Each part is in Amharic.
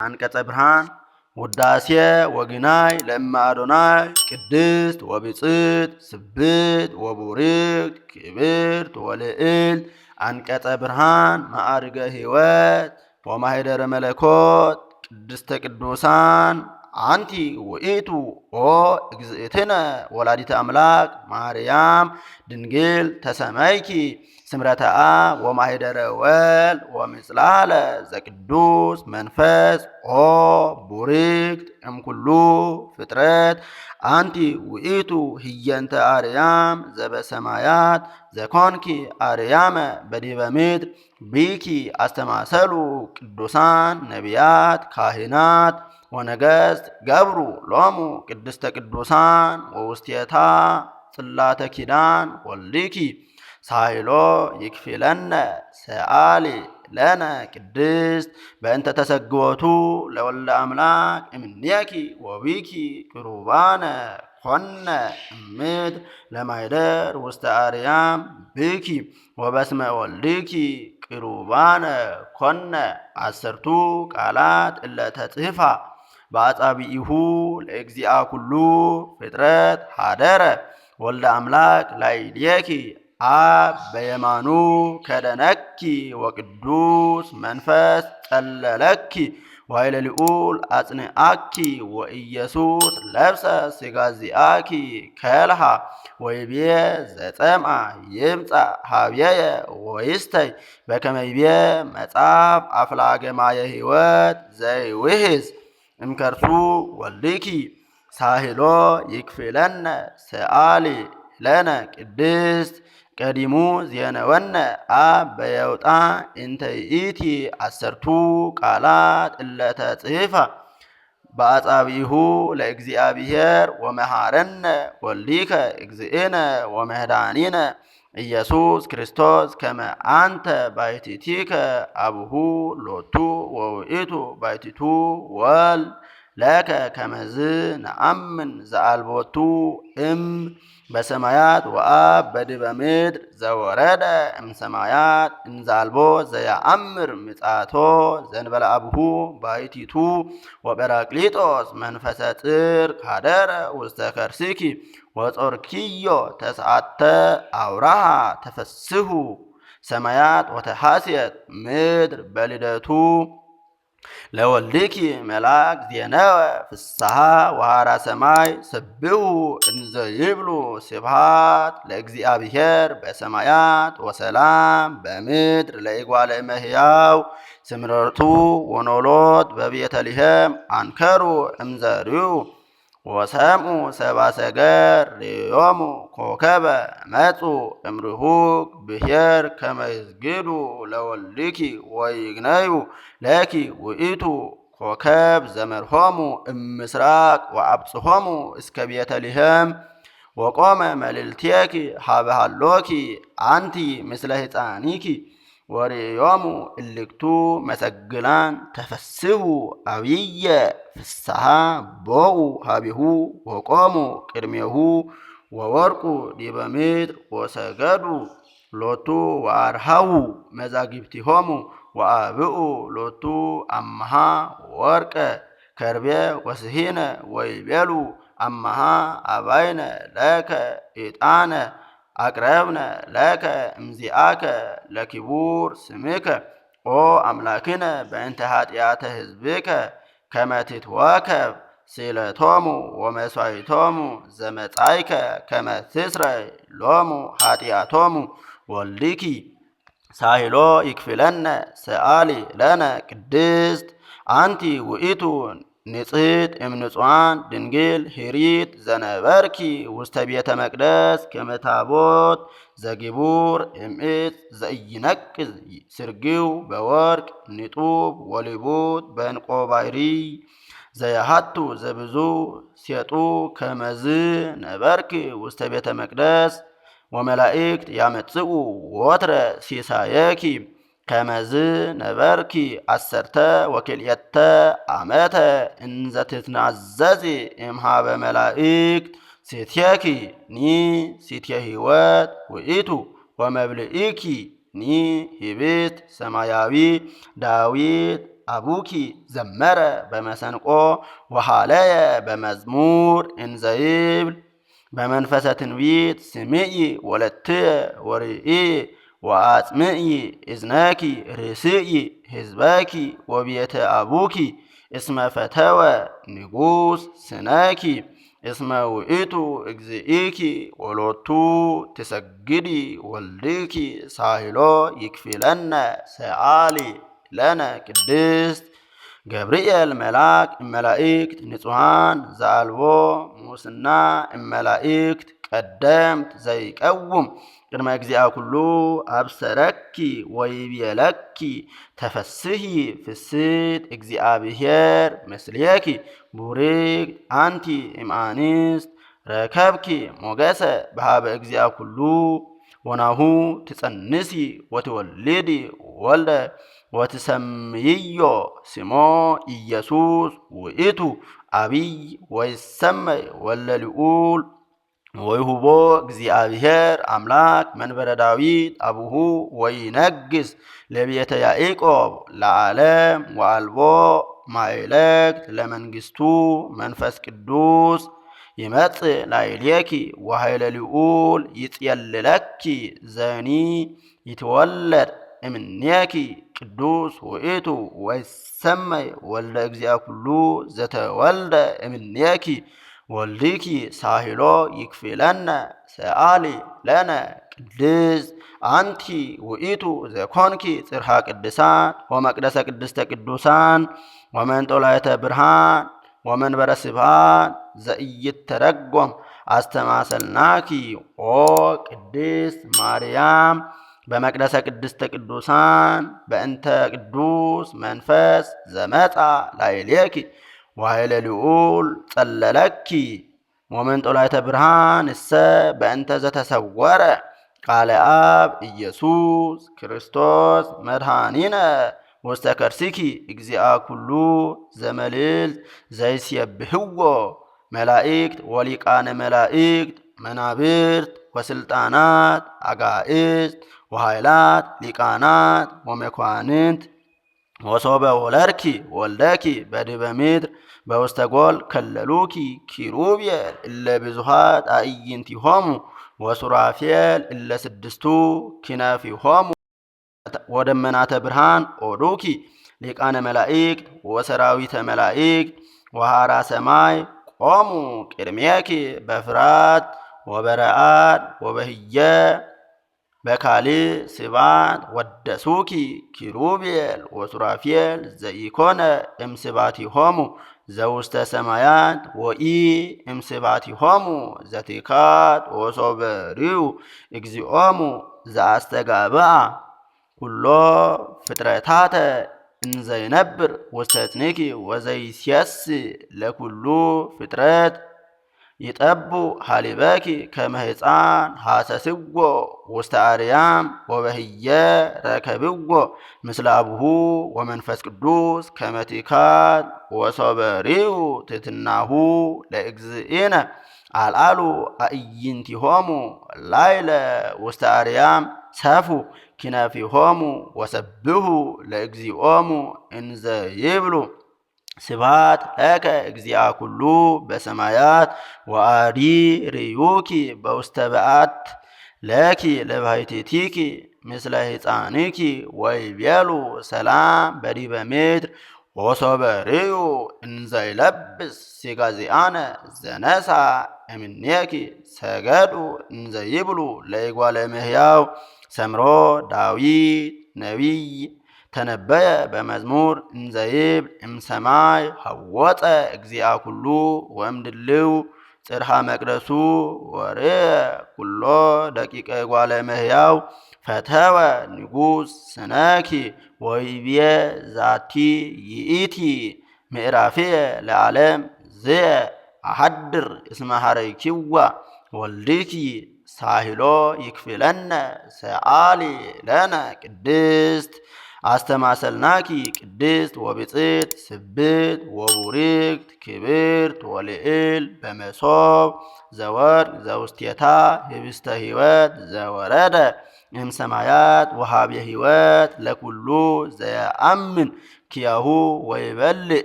አንቀጸ ብርሃን ውዳሴ ወግናይ ለእመ አዶናይ ቅድስት ወብፅዕት ስብሕት ወቡርክት ክብርት ወልዕልት አንቀጸ ብርሃን ማዕርገ ሕይወት ወማኅደረ መለኮት ቅድስተ ቅዱሳን አንቲ ውእቱ ኦ እግዝእትነ ወላዲተ አምላክ ማርያም ድንግል ተሰመይኪ ስምረተ አብ ወማኅደረ ወልድ ወምጽላለ ዘቅዱስ መንፈስ ኦ ቡርክት እምኩሉ ፍጥረት አንቲ ውእቱ ህየንተ አርያም ዘበሰማያት ዘኮንኪ አርያመ በዲበ ምድር ቢኪ አስተማሰሉ ቅዱሳን ነቢያት ካህናት ወነገሥት ገብሩ ሎሙ ቅድስተ ቅዱሳን ወውስቴታ ጽላተ ኪዳን ወልድኪ ሳይሎ ይክፊለነ ሰአሊ ለነ ቅድስት በእንተ ተሰግወቱ ለወልደ አምላክ እምኔኪ ወቢኪ ቅሩባነ ኮነ እምድር ለማኅደር ውስተ አርያም ብኪ ወበስመ ወልድኪ ቅሩባነ ኮነ አሰርቱ ቃላት እለ ተጽሕፋ በአጻብዒሁ ለእግዚአ ኩሉ ፍጥረት ሀደረ ወልደ አምላክ ላዕሌኪ አብ በየማኑ ከደነኪ ወቅዱስ መንፈስ ጸለለኪ ወኃይለ ልዑል አጽንዓኪ ወኢየሱስ ለብሰ ሥጋ ዚአኪ ከልሃ ወይቤ ዘጸምዐ ይምጻእ ኀቤየ ወይስተይ በከመ ይቤ መጽሐፍ አፍላገ ማየ ሕይወት ዘይውሕዝ እምከርሱ ወልድኪ ሳህሎ ይክፍለነ ሰአሊ ለነ ቅድስት ቀዲሙ ዜነወነ አብ በየውጣ እንተ ይእቲ አሰርቱ ቃላት እለ ተጽሕፋ በአጻብዒሁ ለእግዚአብሔር ወመሃረነ ወልዲከ እግዚእነ ወመድኃኒነ ኢየሱስ ክርስቶስ ከመ አንተ ባሕቲቲከ አቡሁ ሎቱ ወውእቱ ባሕቲቱ ወልድ ለከ ከመዝ ነአምን ዘአልቦቱ እም በሰማያት ወአብ በዲበ ምድር ዘወረደ እምሰማያት እንዘአልቦ ዘየአምር ምጽአቶ ዘእንበለ አቡሁ ባሕቲቱ ወጰራቅሊጦስ መንፈሰ ጽድቅ ሀደረ ውስተ ከርሥኪ ወጾርኪዮ ተስዓተ አውራሃ ተፈስሑ ሰማያት ወተሐስየት ምድር በልደቱ ለወልድኪ መልአክ ዜነወ ፍስሓ ወሃራ ሰማይ ሰብሑ እንዘ ይብሉ ስብሐት ለእግዚአብሔር በሰማያት ወሰላም በምድር ለእጓለ እመሕያው ስምረቱ ወኖሎት በቤተልሔም አንከሩ እምዘርኡ ወሰምዑ ሰብአ ሰገር ርእዮሙ ኮከበ መጹ እምርሁቅ ብሔር ከመ ይስግዱ ለወልድኪ ወይግነዩ ለኪ ውእቱ ኮከብ ዘመርሖሙ እምስራቅ ወአብጽሖሙ እስከ ቤተልሔም ወቆመ መልዕልቴኪ ሀበ ሀሎኪ አንቲ ምስለ ሕፃኒኪ ወርእዮሙ እልክቱ መሰግላን ተፈስሑ አብየ ፍስሓ ቦኡ ሀቢሁ ወቆሙ ቅድሜሁ ወወርቁ ዲበ ምድር ወሰገዱ ሎቱ ወአርሃዉ መዛግብቲሆሙ ወአብኡ ሎቱ አምሃ ወርቀ ከርቤ ወስሂነ ወይቤሉ አምሃ አባይነ ለከ ዕጣነ አቅረብነ ለከ እምዚአከ ለክቡር ስምከ ኦ አምላክነ በእንተ ኃጢአተ ሕዝብከ ከመ ትትወከብ ስእለቶሙ ወመሥዋዕቶሙ ዘመጻእከ ከመ ትስረይ ሎሙ ኃጢአቶሙ ወልድኪ ሳህሎ ይክፍለነ ሰአሊ ለነ ቅድስት አንቲ ውእቱ ንጽሕት እምንጹሐን ድንግል ሂሪት ዘነበርኪ ውስተ ቤተ መቅደስ ከመ ታቦት ዘግቡር እምዕፅ ዘኢይነቅዝ ስርግው በወርቅ ንጡብ ወልቡጥ በዕንቈ ባሕሪ ዘየሃቱ ዘብዙ ሴጡ ከመዝ ነበርኪ ውስተ ቤተ መቅደስ ወመላእክት ያመጽኡ ወትረ ሲሳየኪ ከመዝ ነበርኪ አሰርተ ወክልኤተ ዓመተ እንዘ ትትናዘዚ እምኀበ መላእክት ሴትየኪ ኒ ሴትየ ሕይወት ውእቱ ወመብልዒኪ ኒ ኅብስት ሰማያዊ ዳዊት አቡኪ ዘመረ በመሰንቆ ወሃለየ በመዝሙር እንዘይብል በመንፈሰ ትንቢት ስምዒ ወለትየ ወርእይ ወአጽምዒ እዝነኪ ርእስይ ህዝበኪ ወቤተ አቡኪ እስመ ፈተወ ንጉሥ ስነኪ እስመ ውእቱ እግዚእኪ ወሎቱ ትሰግዲ ወልድኪ ሳሂሎ ይክፊለነ ሰአሊ ለነ ቅድስት ገብርኤል መልአክ እመላእክት ንጹሐን ዘአልቦ ሙስና እመላእክት ቀደምት ዘይቀውም ቅድመ እግዚአ ኩሉ አብሰረኪ ወይቤለኪ ተፈስሒ ፍስሕት እግዚአብሔር ምስሌኪ ቡርክት አንቲ እምአንስት ረከብኪ ሞገሰ በሃበ እግዚአ ኩሉ ወናሁ ትጸንሲ ወትወልዲ ወልደ ወትሰምይዮ ስሞ ኢየሱስ ውእቱ አቢይ ወይሰመይ ወልደ ልዑል ወይሁቦ እግዚአብሔር አምላክ መንበረ ዳዊት አቡሁ ወይነግስ ለቤተ ያዕቆብ ለዓለም ወአልቦ ማይለክት ለመንግስቱ መንፈስ ቅዱስ ይመጽእ ላዕሌኪ ወኃይለ ልዑል ይጽየልለኪ ዘኒ ይትወለድ እምኔኪ ቅዱስ ውእቱ ወይሰመይ ወልደ እግዚአ ኩሉ ዘተወልደ እምኔኪ ወልድኪ ሳሂሎ ይክፊለነ ሰአሊ ለነ ቅድስት አንቲ ውእቱ ዘኮንኪ ጽርሐ ቅድሳን ወመቅደሰ ቅድስተ ቅዱሳን ወመንጦላዕተ ብርሃን ወመንበረ ስብሐት ዘኢይተረጎም አስተማሰልናኪ ኦ ቅድስት ማርያም በመቅደሰ ቅድስተ ቅዱሳን በእንተ ቅዱስ መንፈስ ዘመጻ ላዕሌኪ ወኃይለ ልዑል ጸለለኪ ወመንጦላዕተ ብርሃን እሰ በእንተ ዘተሰወረ ቃለ አብ ኢየሱስ ክርስቶስ መድኃኒነ ውስተ ከርሥኪ እግዚአ ኩሉ ዘመልዕልት ዘይሴብሕዎ መላእክት ወሊቃነ መላእክት መናብርት ወስልጣናት አጋእዝት ወኃይላት ሊቃናት ወመኳንንት ወሶበ ወለድኪ ወልደኪ በዲበ ምድር በውስተ ጎል ከለሉኪ ኪሩቤል እለ ብዙኃት አዕይንቲሆሙ ወሱራፌል እለ ስድስቱ ኪነፊሆሙ ወደመናተ ብርሃን ኦዱኪ ሊቃነ መላእክት ወሰራዊተ መላእክት ወሃራ ሰማይ ቆሙ ቅድሜኪ በፍርሃት ወበረአድ ወበህየ በካልእ ስባት ወደሱኪ ኪሩቤል ወሱራፌል ዘኢኮነ እምስባቲሆሙ ዘውስተ ሰማያት ወኢ እምስባቲሆሙ ዘቲካት ወሶበ ርዩ እግዚኦሙ ዘአስተጋብአ ኩሎ ፍጥረታተ እንዘይነብር ውስተ እጽንኪ ወዘይሴስእ ለኩሉ ፍጥረት ይጠቡ ሀሊበኪ ከመ ሕፃን ሐሰስዎ ውስተ አርያም ወበህየ ረከብዎ ምስለ አቡሁ ወመንፈስ ቅዱስ ከመ ቲካት ወሶበ ርዩ ትሕትናሁ ለእግዚእነ አልዓሉ አዕይንቲሆሙ ላዕለ ውስተ አርያም ሰፉ ኪነፊሆሙ ወሰብሑ ለእግዚኦሙ እንዘ ይብሉ ስብሐት ለከ እግዚአ ኩሉ በሰማያት ወአዲ ርዩኪ በውስተ በዓት ለኪ ለባሕቲቲኪ ምስለ ሕፃንኪ ወይቤሉ ሰላም በዲበ ምድር ወሶበ ርዩ እንዘ ይለብስ ሥጋ ዚአነ ዘነሣ እምኔኪ ሰገዱ እንዘ ይብሉ ለእጓለ እመሕያው ሰምሮ ዳዊት ነቢይ ተነበየ በመዝሙር እንዘይብል እምሰማይ ሐወፀ እግዚአ ኩሉ ወእምድልው ጽርሐ መቅደሱ ወርየ ኩሎ ደቂቀ እጓለ እመሕያው ፈተወ ንጉሥ ስነኪ ወይቤ ዛቲ ይእቲ ምዕራፍየ ለዓለም ዝየ አሐድር እስመ ሐረይኪዋ ወልድኪ ሳሂሎ ይክፊለነ ሰአሊ ለነ ቅድስት አስተማሰልናኪ ቅድስት ወብፅዕት ስብሕት ወቡርክት ክብርት ወልዕል በመሶብ ዘወርቅ ዘውስቴታ ህብስተ ሕይወት ዘወረደ እምሰማያት ወሃብየ ሕይወት ለኩሉ ዘየአምን ኪያሁ ወይበልዕ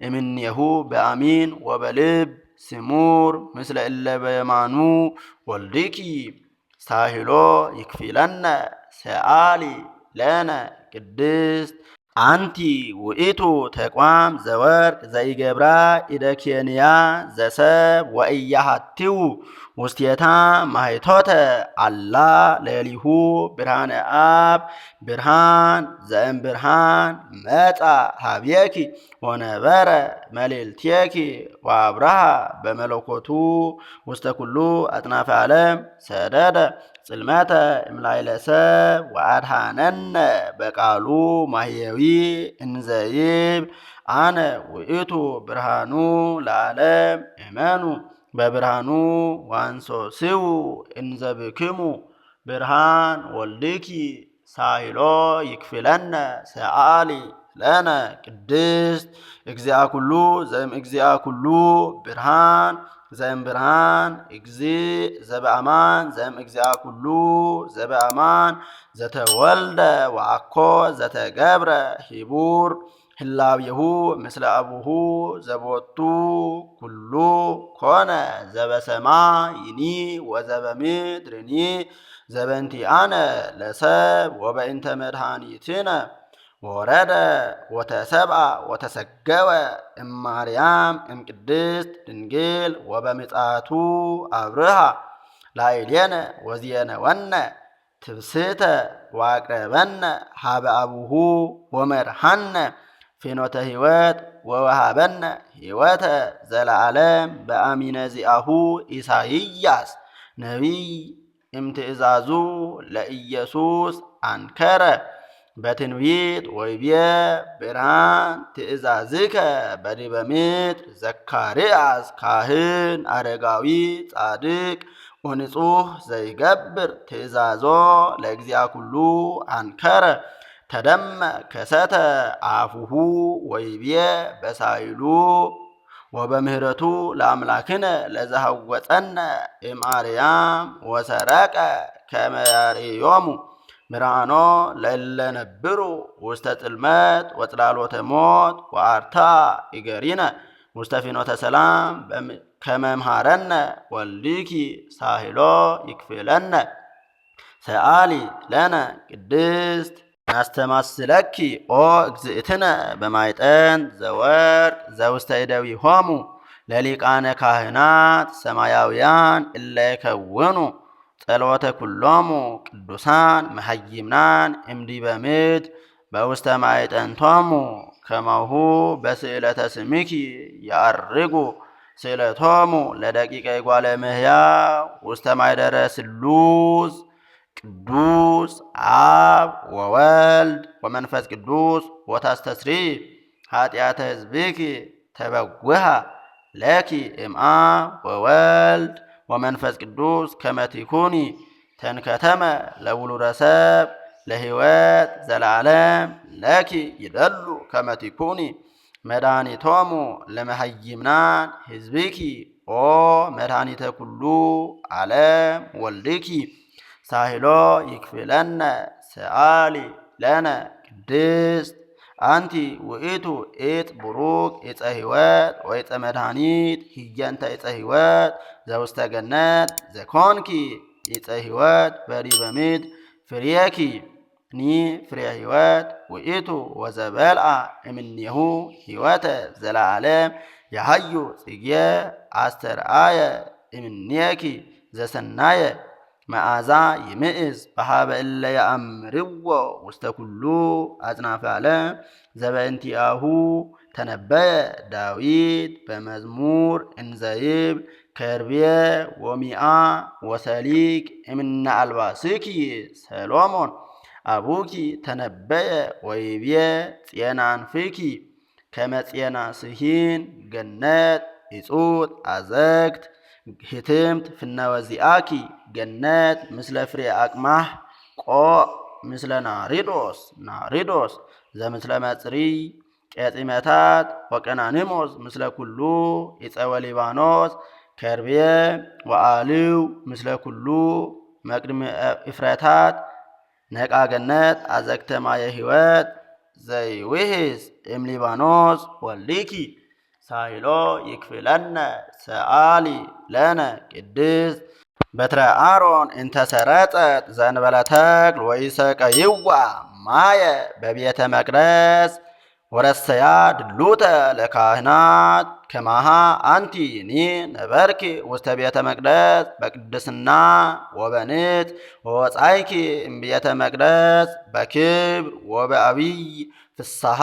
እምኔሁ በአሚን ወበልብ ስሙር ምስለ እለ በየማኑ ወልድኪ ሳሂሎ ይክፊለነ ሰአሊ ለነ ቅድስት አንቲ ውእቱ ተቋም ዘወርቅ ዘይገብራ ኢደኬንያ ዘሰብ ወእያሃቲው ውስቴታ ማይቶተ አላ ለሊሁ ብርሃነ አብ ብርሃን ዘእምብርሃን መጻ ሀብየኪ ወነበረ መልዕልትየኪ ወአብርሃ በመለኮቱ ውስተ ኩሉ አጥናፈ ዓለም ሰደደ ጽልመተ እምላዕለ ሰብ ወአድኀነነ በቃሉ ማህየዊ እንዘይብል አነ ውእቱ ብርሃኑ ለዓለም እመኑ በብርሃኑ ዋንሶስው እንዘብክሙ ብርሃን ወልድኪ ሳሂሎ ይክፍለነ ሰአሊ ለነ ቅድስት እግዚአ ኩሉ ዘእም እግዚአ ኩሉ ብርሃን ዘእም ብርሃን እግዚእ ዘበአማን ዘእም እግዚአ ኩሉ ዘበአማን ዘተወልደ ወአኮ ዘተገብረ ሂቡር ህላዌሁ ምስለ አቡሁ ዘቦቱ ኩሉ ኮነ ዘበሰማይኒ ወዘበምድርኒ ዘበንቲአነ ለሰብ ወበእንተ መድኃኒትነ ወረደ ወተሰብአ ወተሰገወ እማርያም እምቅድስት ድንግል ወበምጽአቱ አብርሃ ላዕሌነ ወዜነወነ ትብስተ ወአቅረበነ ሀበ አቡሁ ወመርሃነ ፍኖተ ሕይወት ወወሃበነ ሕይወተ ዘለዓለም በአሚነ ዚአሁ ኢሳይያስ ነቢይ እምትእዛዙ ለኢየሱስ አንከረ በትንቢት ወይቤ ብርሃን ትእዛዝከ በዲበ ምድር ዘካርያስ ካህን አረጋዊ ጻድቅ ወንጹሕ ዘይገብር ትእዛዞ ለእግዚአ ኩሉ አንከረ ተደመ ከሰተ አፉሁ ወይቤ በሳይሉ ወበምህረቱ ለአምላክነ ለዘሃወፀነ እምአርያም ወሰረቀ ከመ ያርዮሙ ብርሃኖ ለእለ ነብሩ ውስተ ጽልመት ወጽላሎተ ሞት ወአርታ ይገሪነ ውስተ ፍኖተ ሰላም ከመ እምሃረነ ወልድኪ ሳሂሎ ይክፍለነ ሰአሊ ለነ ቅድስት ናስተማስለኪ ኦ እግዝእትነ በማይጠን ዘወርቅ ዘውስተ እደዊሆሙ ለሊቃነ ካህናት ሰማያውያን እለ ይከውኑ ጸሎተ ኩሎሙ ቅዱሳን መሐይምናን እምዲበ ምድር በውስተ ማይጠንቶሙ ከማሁ በስእለተ ስምኪ ያርጉ ስእለቶሙ ለደቂቀ ይጓለ እምህያው ውስተ ማይደረ ስሉስ ቅዱስ አብ ወወልድ ወመንፈስ ቅዱስ ወታስተስሪ ኃጢአተ ሕዝብኪ ተበውሃ ለኪ እምአብ ወወልድ ወመንፈስ ቅዱስ ከመ ትኩኒ ተንከተመ ለውሉደ ሰብ ለሕይወት ዘለዓለም ለኪ ይደሉ ከመ ትኩኒ መድኃኒቶሙ ለመሐይምናን ሕዝብኪ ኦ መድኃኒተ ኩሉ ዓለም ወልድኪ ሳሂሎ ይክፍለነ ሰአሊ ለነ ቅድስት አንቲ ውእቱ እፅ ቡሩክ ዕፀ ሕይወት ወዕፀ መድኃኒት ህየንተ ዕፀ ሕይወት ዘውስተ ገነት ዘኮንኪ ዕፀ ሕይወት በዲበ ምድር ፍሬኪ ኒ ፍሬ ሕይወት ውእቱ ወዘበልአ እምኔሁ ሕይወተ ዘለዓለም ያሃዩ ጽጌ አስተርአየ እምኔኪ ዘሰናየ መዓዛ ይምእዝ በሃበ እለ ያአምርዎ ውስተ ኩሉ አጽናፈ ዓለም ዘበእንቲአሁ ተነበየ ዳዊት በመዝሙር እንዘይብል ከርቤ ወሚአ ወሰሊቅ እምነ አልባስኪ ሰሎሞን አቡኪ ተነበየ ወይቤ ፄናንፍኪ ከመ ፄና ስሂን ገነት እጹት አዘግት ህትምት ፍነወዚአኪ ገነት ምስለ ፍሬ አቅማህ ቆዕ ምስለ ናሪዶስ ዘምስለ መጽሪ ቄጢመታት ወቀናንሞስ ምስለ ኩሉ ዕፀወ ሊባኖስ ከርቤ ወአልው ምስለ ኩሉ መቅድመ እፍረታት ነቃ ገነት አዘግተ ማየ ሕይወት ዘይውህዝ እምሊባኖስ ወልድኪ ሳይሎ ይክፍለነ ሰአሊ ለነ ቅድስት በትረ አሮን እንተሰረጸት ዘንበለ ተክል ወይሰቀይዋ ማየ በቤተ መቅደስ ወረሰያ ድሉተ ለካህናት ከማሃ አንቲ ኒ ነበርኪ ውስተ ቤተ መቅደስ በቅድስና ወበንት ወወጻይኪ እምቤተ መቅደስ በክብር ወበአብይ ፍስሐ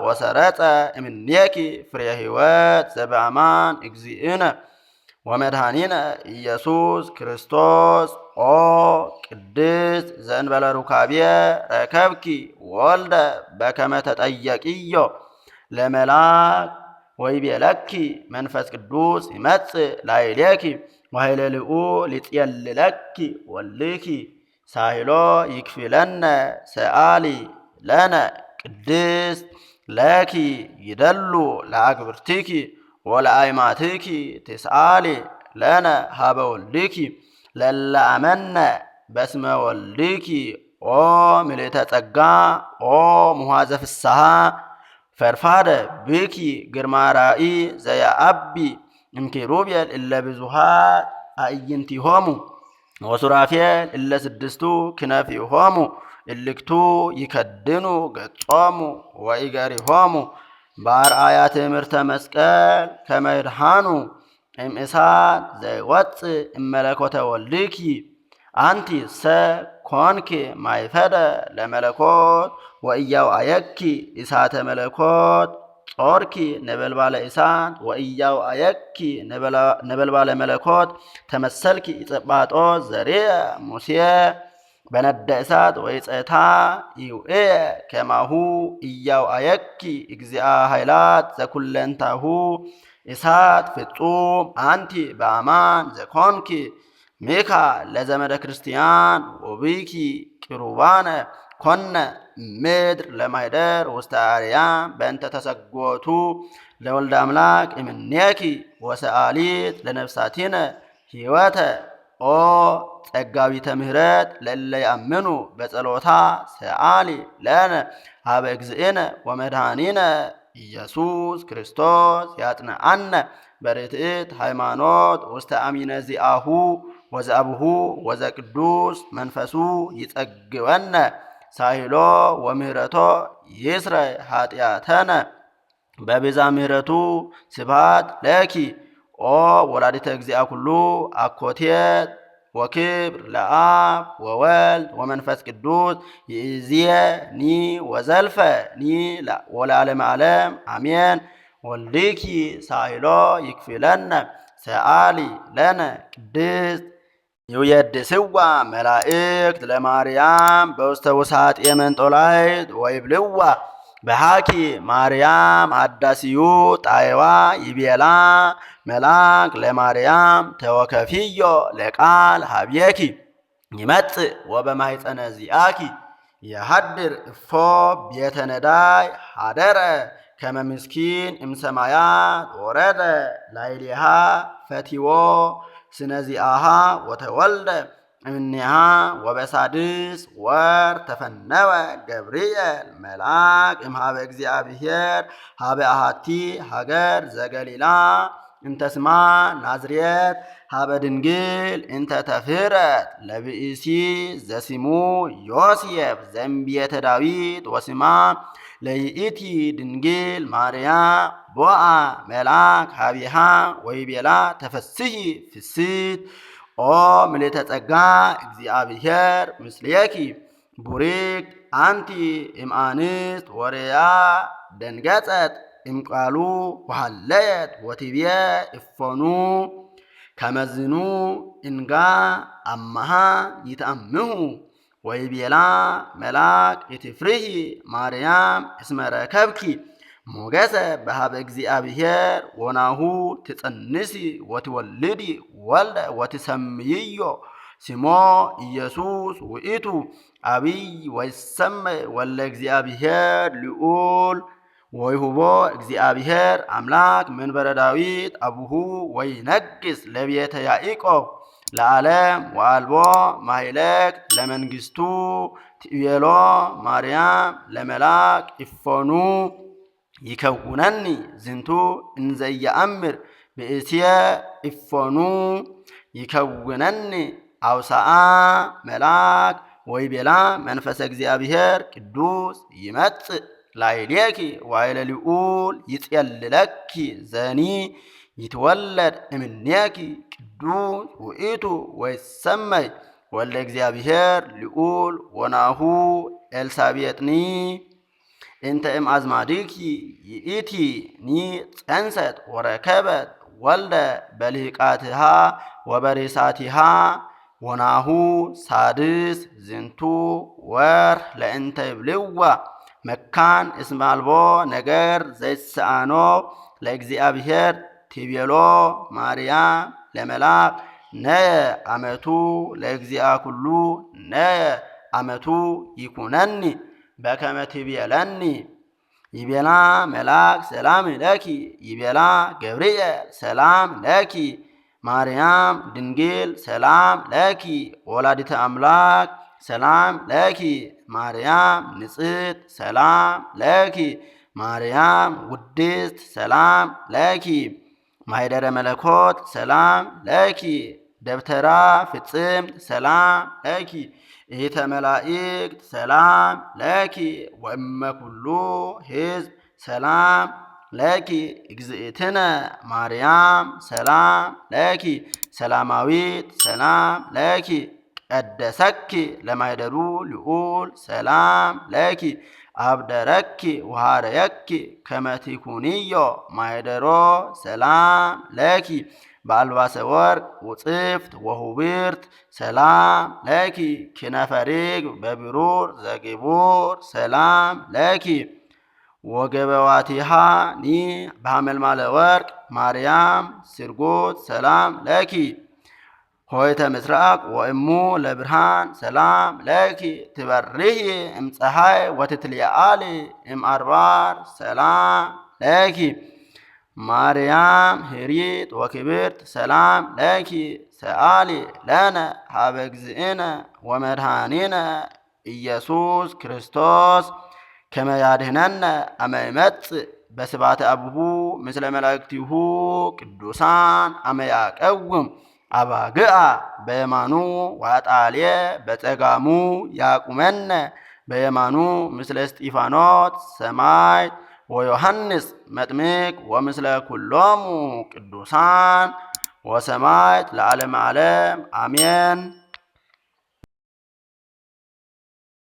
ወሰረጸ እምኔኪ ፍሬ ሕይወት ዘበአማን እግዚእነ ወመድኃኒነ ኢየሱስ ክርስቶስ ኦ ቅድስት ዘእንበለ ሩካቤ ረከብኪ ወልደ በከመ ተጠየቂዮ ለመላክ ወይቤለኪ መንፈስ ቅዱስ ይመጽእ ላዕሌኪ ወኃይለ ልዑል ይጼልለኪ ወልድኪ ሳህሎ ይክፍለነ ሰአሊ ለነ ቅድስት ለኪ ይደሉ ለአግብርቲኪ ወለአይማትኪ ትስአሊ ለነ ሀበ ወልድኪ ለለ አመነ በስመ ወልድኪ ኦ ምልዕተ ጸጋ ኦ ሙሃዘ ፍስሐ ፈርፋደ ብኪ ግርማ ራኢ ዘየአቢ እምኪሩቤል እለ ብዙኃት አዕይንቲሆሙ ወሱራፌል እለ ስድስቱ ክነፊሆሙ እልክቱ ይከድኑ ገጾሙ ወኢገሪሆሙ በአርአያ ትምህርተ መስቀል ከመ ይድኃኑ እምእሳት ዘይወፅእ እመለኮተ ወልድኪ አንቲ ሰ ኮንኪ ማይፈደ ለመለኮት ወኢያውአየኪ እሳተ መለኮት ጾርኪ ነበልባለ እሳት ወኢያውአየኪ ነበልባለ መለኮት ተመሰልኪ ኢጸጳጦስ ዘርአ ሙሴ በነደ እሳት ወይጸታ ይውእየ ከማሁ ኢያውአየኪ እግዚአ ኃይላት ዘኩለንታሁ እሳት ፍጹም አንቲ በአማን ዘኮንኪ ሚካ ለዘመደ ክርስቲያን ወብኪ ቅሩባነ ኮነ ምድር ለማይደር ውስተ አርያም በእንተ ተሰጎቱ ለወልደ አምላክ እምኔኪ ወሰአሊት ለነፍሳቲነ ሕይወተ ኦ ጸጋዊተ ምህረት ለለ ያምኑ በጸሎታ ሰአሊ ለነ ሀበ እግዚእነ ወመድኃኒነ ኢየሱስ ክርስቶስ ያጽንዓነ በርትዕት ሃይማኖት ውስተ አሚነ ዚአሁ ወዘአብሁ ወዘቅዱስ መንፈሱ ይጸግወነ ሳሂሎ ወምህረቶ ይስረይ ኃጢአተነ በቤዛ ምህረቱ ስብሐት ለኪ ኦ ወላዲተ እግዚአ ኩሉ አኮቴት ወክብር ለአብ ወወልድ ወመንፈስ ቅዱስ ይእዜኒ ወዘልፈኒ ወለዓለመ ዓለም አሜን። ወልድኪ ሳሂሎ ይክፍለነ ሰአሊ ለነ ቅድስት ይውየድስዋ መላእክት ለማርያም በውስተ ውሳጤ መንጦላዕት ወይብልዋ በሃኪ ማርያም አዳሲዩ ጣይዋ ይቤላ መልአክ ለማርያም ተወከፊዮ ለቃል ሀብየኪ ይመጽእ ወበማኅፀነ ዚአኪ የሃድር እፎ ቤተ ነዳይ ሀደረ ከመ ምስኪን እምሰማያት ወረደ ላዕሌሃ ፈቲዎ ስነ ዚአሃ ወተወልደ እምኔሃ ወበሳድስ ወር ተፈነወ ገብርኤል መልአክ እምሃበ እግዚአብሔር ሀበ አሃቲ ሀገር ዘገሊላ እንተስማ ናዝሬት ሀበ ድንግል እንተ ተፍረት ለብእሲ ዘሲሙ ዮሴፍ ዘእምቤተ ዳዊት ወስማ ለይእቲ ድንግል ማርያም ቦአ መልአክ ሀቢሃ ወይቤላ ተፈስሒ ፍስት ኦ ምልዕተ ጸጋ እግዚአብሔር ምስሌኪ ቡሪክት አንቲ እምአንስት ወርያ ደንገጸት እምቃሉ ወሃለየት ወትቤ እፎኑ ከመዝኑ እንጋ አመሃ ይተአምሁ ወይቤላ መልአክ ኢትፍርሂ ማርያም እስመ ረከብኪ ሞገሰ በሀበ እግዚአብሔር ወናሁ ትጸንሲ ወትወልዲ ወልደ ወትሰምይዮ ስሞ ኢየሱስ ውእቱ አብይ ወይሰመይ ወለ እግዚአብሔር ልዑል ወይሁቦ እግዚአብሔር አምላክ መንበረ ዳዊት አቡሁ ወይነግስ ለቤተ ያዕቆብ ለዓለም ወአልቦ ማይለክ ለመንግስቱ ትቤሎ ማርያም ለመላክ ኢፎኑ ይከውነኒ ዝንቱ እንዘየአምር ብእስየ ኢፎኑ ይከውነኒ አውሳአ መልአክ ወይቤላ መንፈሰ እግዚአብሔር ቅዱስ ይመጽእ ላዕሌኪ ዋይለ ልዑል ይጼልለኪ ዘኒ ይትወለድ እምኔኪ ቅዱስ ውእቱ ወይሰመይ ወልደ እግዚአብሔር ልዑል ወናሁ ኤልሳቤጥኒ እንተ እምአዝማዲኪ ይእቲ ኒ ጸንሰት ወረከበት ወልደ በልህቃትሃ ወበሬሳቲሃ ወናሁ ሳድስ ዝንቱ ወር ለእንተ ይብልዋ መካን እስማልቦ ነገር ዘይስአኖ ለእግዚአብሔር ትቤሎ ማርያም ለመላክ ነየ አመቱ ለእግዚአ ኩሉ ነየ አመቱ ይኩነኒ በከመ ትቤለኒ ይቤላ መልአክ ሰላም ለኪ ይቤላ ገብርኤል ሰላም ለኪ ማርያም ድንግል ሰላም ለኪ ወላዲተ አምላክ ሰላም ለኪ ማርያም ንጽሕት ሰላም ለኪ ማርያም ውድስት ሰላም ለኪ ማኅደረ መለኮት ሰላም ለኪ ደብተራ ፍጽምት ሰላም ለኪ እህተ መላእክት ሰላም ለኪ ወእመ ኩሉ ሕዝብ ሰላም ለኪ እግዝእትነ ማርያም ሰላም ለኪ ሰላማዊት ሰላም ለኪ ቀደሰኪ ለማኅደሩ ልዑል ሰላም ለኪ አብደረኪ ወሃረየኪ ከመ ትኩንዮ ማኅደሮ ሰላም ለኪ በአልባሰ ወርቅ ውጽፍት ወሁብርት ሰላም ለኪ ኪነፈሪግ በብሩር ዘግቡር ሰላም ለኪ ወገበዋቲሃ ኒ በሐመልማለ ወርቅ ማርያም ስርጉት ሰላም ለኪ ሆይተ ምስራቅ ወእሙ ለብርሃን ሰላም ለኪ ትበርሂ እምፀሐይ ወትትልየአሊ እምአድባር ሰላም ለኪ ማርያም ህሪት ወክብርት ሰላም ለኪ ሰአሊ ለነ ሀበ እግዚእነ ወመድኃኒነ ኢየሱስ ክርስቶስ ከመ ያድኅነነ አመ ይመጽእ በስብሐተ አቡሁ ምስለ መላእክቲሁ ቅዱሳን አመ ያቀውም አባግአ በየማኑ ዋጣልየ በጸጋሙ ያቁመነ በየማኑ ምስለ እስጢፋኖስ ሰማዕት ወዮሐንስ መጥምቅ ወምስለ ኩሎሙ ቅዱሳን ወሰማዕት ለዓለመ ዓለም አሜን።